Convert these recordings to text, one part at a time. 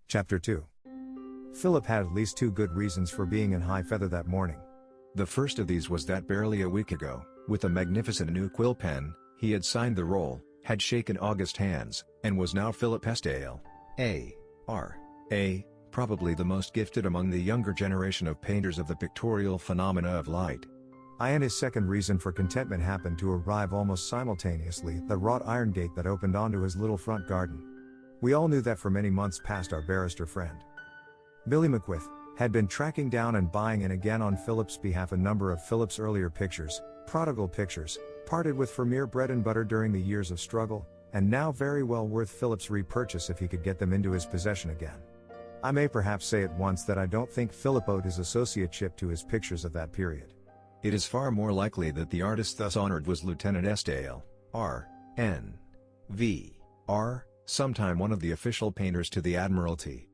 Chapter 2. Philip had at least two good reasons for being in high feather that morning. The first of these was that barely a week ago, with a magnificent new quill pen, he had signed the roll, had shaken August hands, and was now Philip Estelle, A.R.A., probably the most gifted among the younger generation of painters of the pictorial phenomena of light. And his second reason for contentment happened to arrive almost simultaneously at the wrought iron gate that opened onto his little front garden. We all knew that for many months past our barrister friend, Billy McWith, had been tracking down and buying in again on Philip's behalf a number of Philip's earlier pictures, prodigal pictures, parted with for mere bread and butter during the years of struggle, and now very well worth Philip's repurchase if he could get them into his possession again. I may perhaps say at once that I don't think Philip owed his associateship to his pictures of that period. It is far more likely that the artist thus honored was Lieutenant Estelle, R.N.V.R., sometime one of the official painters to the Admiralty.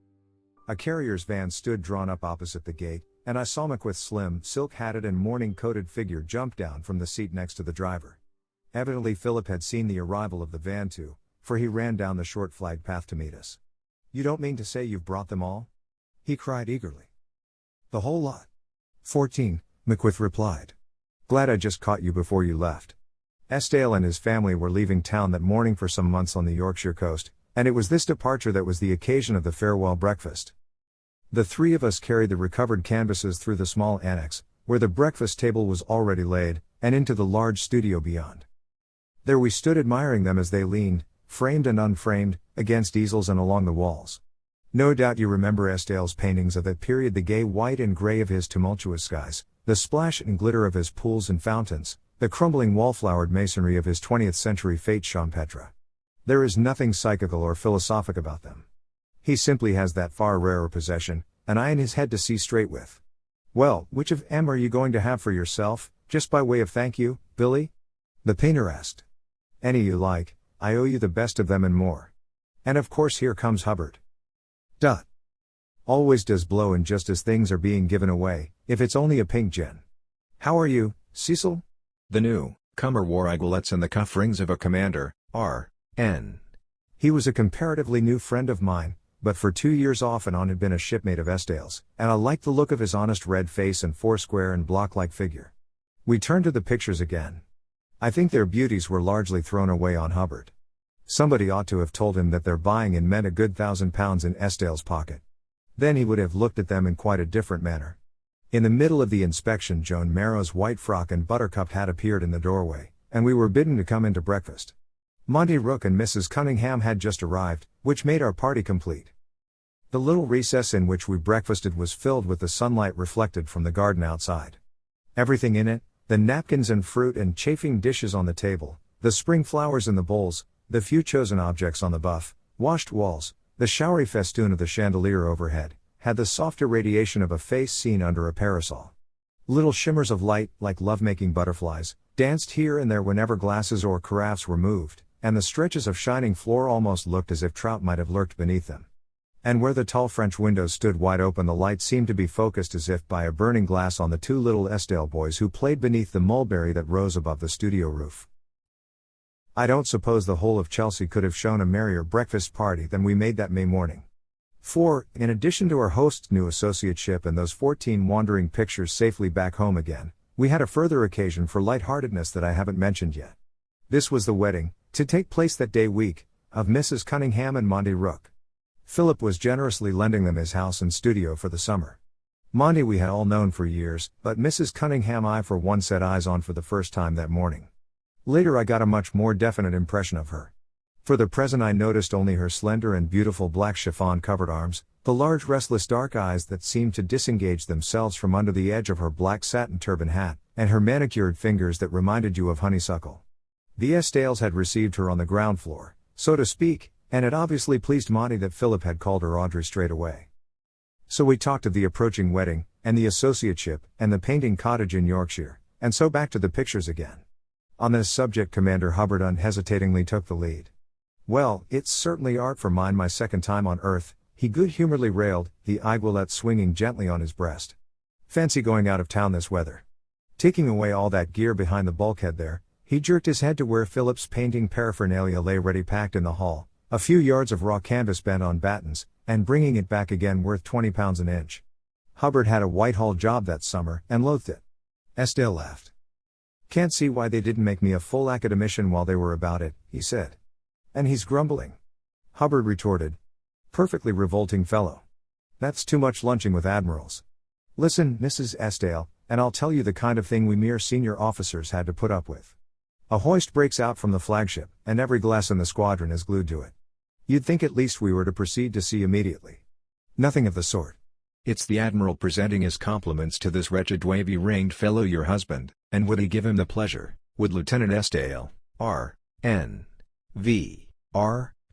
A carrier's van stood drawn up opposite the gate, and I saw McWith's slim, silk-hatted and mourning-coated figure jump down from the seat next to the driver. Evidently Philip had seen the arrival of the van too, for he ran down the short flagged path to meet us. "You don't mean to say you've brought them all?" he cried eagerly. "The whole lot." 14, McWith replied. "Glad I just caught you before you left." Estelle and his family were leaving town that morning for some months on the Yorkshire coast, and it was this departure that was the occasion of the farewell breakfast. The three of us carried the recovered canvases through the small annex, where the breakfast table was already laid, and into the large studio beyond. There we stood admiring them as they leaned, framed and unframed, against easels and along the walls. No doubt you remember Estelle's paintings of that period, the gay white and grey of his tumultuous skies, the splash and glitter of his pools and fountains, the crumbling wall-flowered masonry of his 20th century fete Champetre. There is nothing psychical or philosophic about them. He simply has that far rarer possession, an eye in his head to see straight with. "Well, which of 'em are you going to have for yourself, just by way of thank you, Billy?" the painter asked. "Any you like, I owe you the best of them and more. And of course here comes Hubbard. Always does blow in just as things are being given away, if it's only a pink gin. How are you, Cecil?" The new comer wore aiguillettes and the cuff rings of a commander, R.N. He was a comparatively new friend of mine, but for 2 years off and on had been a shipmate of Estelle's, and I liked the look of his honest red face and foursquare and block-like figure. We turned to the pictures again. I think their beauties were largely thrown away on Hubbard. Somebody ought to have told him that their buying in meant a good £1,000 in Estelle's pocket. Then he would have looked at them in quite a different manner. In the middle of the inspection, Joan Marrow's white frock and buttercup hat appeared in the doorway, and we were bidden to come in to breakfast. Monty Rook and Mrs. Cunningham had just arrived, which made our party complete. The little recess in which we breakfasted was filled with the sunlight reflected from the garden outside. Everything in it, the napkins and fruit and chafing dishes on the table, the spring flowers in the bowls, the few chosen objects on the buff, washed walls, the showery festoon of the chandelier overhead, had the soft irradiation of a face seen under a parasol. Little shimmers of light, like love-making butterflies, danced here and there whenever glasses or carafes were moved, and the stretches of shining floor almost looked as if trout might have lurked beneath them. And where the tall French windows stood wide open, the light seemed to be focused as if by a burning glass on the two little Estelle boys who played beneath the mulberry that rose above the studio roof. I don't suppose the whole of Chelsea could have shown a merrier breakfast party than we made that May morning. For, in addition to our host's new associateship and those 14 wandering pictures safely back home again, we had a further occasion for lightheartedness that I haven't mentioned yet. This was the wedding, to take place that day week, of Mrs. Cunningham and Monty Rook. Philip was generously lending them his house and studio for the summer. Monty we had all known for years, but Mrs. Cunningham I for one set eyes on for the first time that morning. Later I got a much more definite impression of her. For the present I noticed only her slender and beautiful black chiffon-covered arms, the large restless dark eyes that seemed to disengage themselves from under the edge of her black satin turban hat, and her manicured fingers that reminded you of honeysuckle. The Estelles had received her on the ground floor, so to speak, and it obviously pleased Monty that Philip had called her Audrey straight away. So we talked of the approaching wedding, and the associateship, and the painting cottage in Yorkshire, and so back to the pictures again. On this subject Commander Hubbard unhesitatingly took the lead. "Well, it's certainly art for mine, my second time on earth," he good-humoredly railed, the aiguillette swinging gently on his breast. "Fancy going out of town this weather. Taking away all that gear behind the bulkhead there." He jerked his head to where Philip's painting paraphernalia lay ready packed in the hall, A few yards of raw canvas bent on battens, and bringing it back again worth 20 pounds an inch. Hubbard had a Whitehall job that summer, and loathed it. Esdale laughed. Can't see why they didn't make me a full academician while they were about it, he said. And he's grumbling. Hubbard retorted. Perfectly revolting fellow. That's too much lunching with admirals. Listen, Mrs. Esdale, and I'll tell you the kind of thing we mere senior officers had to put up with. A hoist breaks out from the flagship, and every glass in the squadron is glued to it. You'd think at least we were to proceed to sea immediately. Nothing of the sort. It's the Admiral presenting his compliments to this wretched wavy-ringed fellow your husband, and would he give him the pleasure, would Lieutenant Esdale, R.N.V.R.,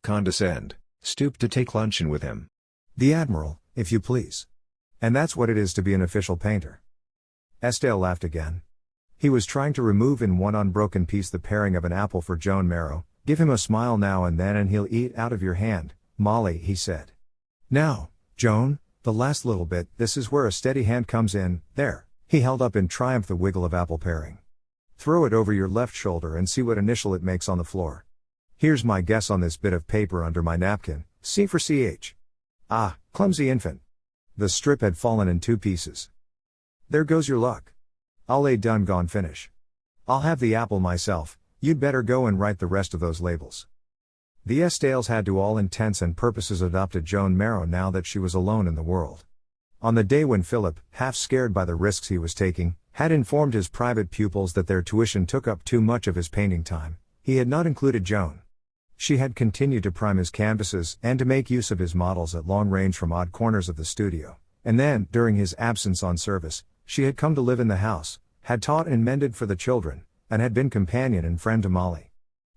condescend, stoop to take luncheon with him? The Admiral, if you please. And that's what it is to be an official painter. Esdale laughed again. He was trying to remove in one unbroken piece the paring of an apple for Joan Marrow. Give him a smile now and then and he'll eat out of your hand, Molly, he said. Now, Joan, the last little bit, this is where a steady hand comes in, there. He held up in triumph the wiggle of apple paring. Throw it over your left shoulder and see what initial it makes on the floor. Here's my guess on this bit of paper under my napkin, C for CH. Ah, clumsy infant. The strip had fallen in 2 pieces. There goes your luck. I'll lay done gone finish. I'll have the apple myself, you'd better go and write the rest of those labels. The Esdales had to all intents and purposes adopted Joan Marrow now that she was alone in the world. On the day when Philip, half scared by the risks he was taking, had informed his private pupils that their tuition took up too much of his painting time, he had not included Joan. She had continued to prime his canvases and to make use of his models at long range from odd corners of the studio, and then, during his absence on service, she had come to live in the house, had taught and mended for the children, and had been companion and friend to Molly.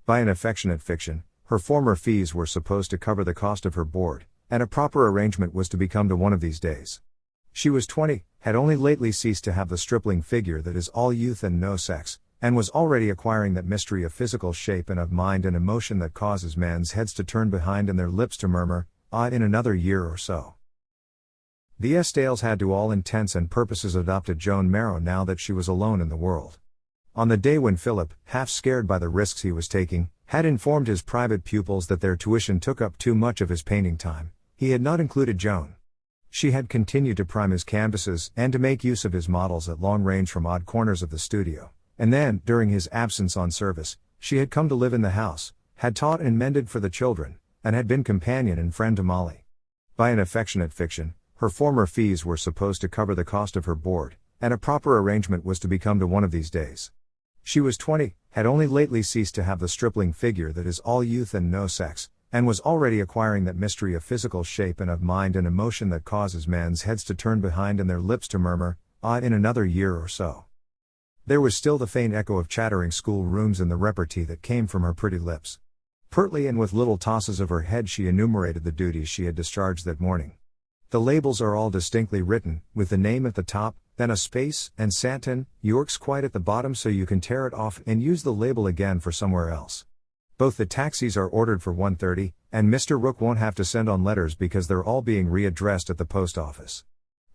By an affectionate fiction, her former fees were supposed to cover the cost of her board, and a proper arrangement was to become to one of these days. She was 20, had only lately ceased to have the stripling figure that is all youth and no sex, and was already acquiring that mystery of physical shape and of mind and emotion that causes men's heads to turn behind and their lips to murmur, "Ah, in another year or so." The Esdales had to all intents and purposes adopted Joan Marrow now that she was alone in the world. On the day when Philip, half scared by the risks he was taking, had informed his private pupils that their tuition took up too much of his painting time, he had not included Joan. She had continued to prime his canvases and to make use of his models at long range from odd corners of the studio, and then, during his absence on service, she had come to live in the house, had taught and mended for the children, and had been companion and friend to Molly. By an affectionate fiction, her former fees were supposed to cover the cost of her board, and a proper arrangement was to become to one of these days. She was 20, had only lately ceased to have the stripling figure that is all youth and no sex, and was already acquiring that mystery of physical shape and of mind and emotion that causes men's heads to turn behind and their lips to murmur, "Ah, in another year or so." There was still the faint echo of chattering schoolrooms in the repartee that came from her pretty lips. Pertly and with little tosses of her head she enumerated the duties she had discharged that morning. The labels are all distinctly written, with the name at the top, then a space, and Santon, York's quite at the bottom so you can tear it off and use the label again for somewhere else. Both the taxis are ordered for 1:30, and Mr. Rook won't have to send on letters because they're all being readdressed at the post office.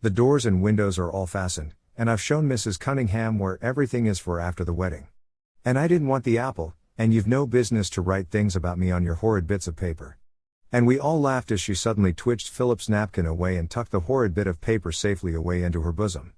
The doors and windows are all fastened, and I've shown Mrs. Cunningham where everything is for after the wedding. And I didn't want the apple, and you've no business to write things about me on your horrid bits of paper. And we all laughed as she suddenly twitched Philip's napkin away and tucked the horrid bit of paper safely away into her bosom.